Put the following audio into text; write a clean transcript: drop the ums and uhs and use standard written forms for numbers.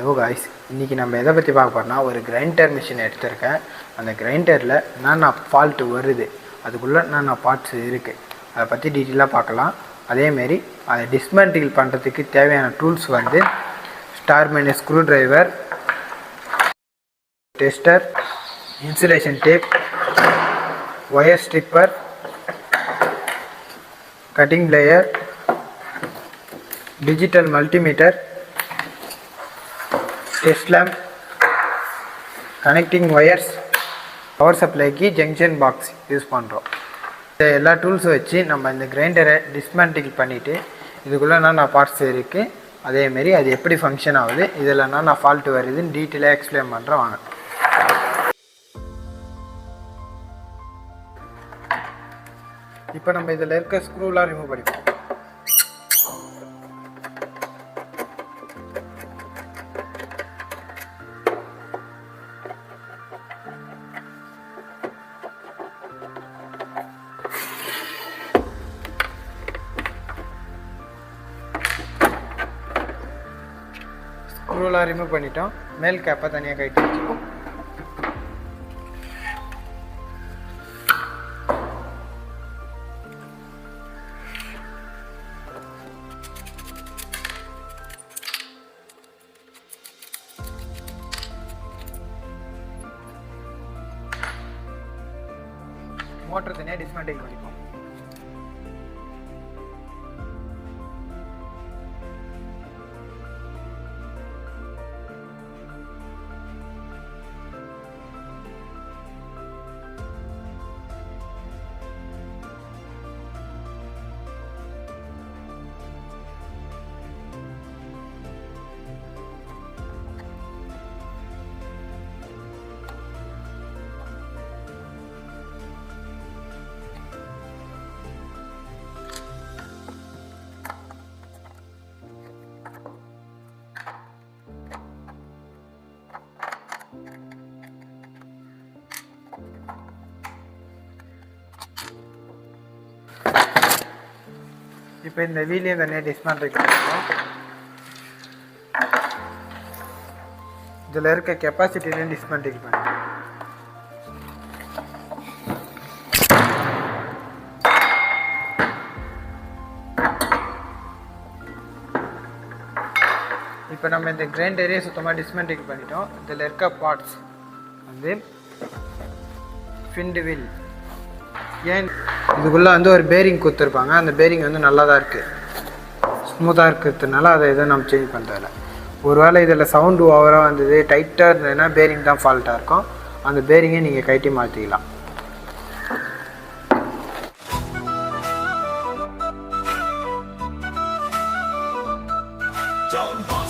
Hello guys, இன்றைக்கி நம்ம எதை பற்றி பார்க்க போகிறோம்னா ஒரு கிரைண்டர் மிஷின் எடுத்திருக்கேன். அந்த கிரைண்டரில் என்னென்ன ஃபால்ட்டு வருது, அதுக்குள்ளே என்னென்ன பார்ட்ஸ் இருக்குது, அதை பற்றி டீட்டெயிலாக பார்க்கலாம். அதேமாரி அதை டிஸ்மேண்டில் பண்ணுறதுக்கு தேவையான டூல்ஸ் வந்து star minus screwdriver, tester, insulation tape, wire stripper, cutting plier, digital multimeter, test lamp, connecting wires, power சப்ளைக்கு ஜங்ஷன் பாக்ஸ் யூஸ் பண்ணுறோம். இந்த எல்லா டூல்ஸும் வச்சு நம்ம இந்த கிரைண்டரை டிஸ்மேண்டில் பண்ணிவிட்டு இதுக்குள்ளே என்னென்ன பார்ட்ஸ் இருக்குது, அதேமாரி அது எப்படி ஃபங்க்ஷன் ஆகுது, இதில் என்னென்ன ஃபால்ட்டு வருதுன்னு டீட்டெயிலாக எக்ஸ்பிளைன் பண்ணுறேன் வாங்க. இப்போ நம்ம இதில் இருக்க ஸ்க்ரூலாம் ரிமூவ் பண்ணிப்போம். ஸ்க்ரூலாம் ரிமூவ் பண்ணிட்டோம். மேல் கேப்பை தனியாக கட்டி வச்சுப்போம். மோட்டர் தனியாக டிஸ்மேண்டில் பண்ணிப்போம். இப்போ இந்த வீலையும் தனியாக டிஸ்மேண்டில் பண்ணிக்கலாம். இதில் இருக்க கெப்பாசிட்டிலையும் டிஸ்மேண்டில் பண்ணிக்கலாம். இப்போ நம்ம இந்த கிரைண்டரையே சுத்தமாக டிஸ்மேண்டில் பண்ணிட்டோம். இதில் இருக்க பார்ட்ஸ் வந்து ஃபிண்ட் வீல், ஏன் இதுக்குள்ளே வந்து ஒரு பேரிங் கொடுத்துருப்பாங்க. அந்த பேரிங் வந்து நல்லா தான் இருக்குது, ஸ்மூத்தாக இருக்கிறதுனால அதை எதுவும் நம்ம சேஞ்ச் பண்ணுறதில்ல. ஒரு வேளை இதில் சவுண்டு ஓவராக வந்தது, டைட்டாக இருந்ததுன்னா பேரிங் தான் ஃபால்ட்டாக இருக்கும். அந்த பேரிங்கை நீங்கள் கட்டி மாற்றிக்கலாம். Don't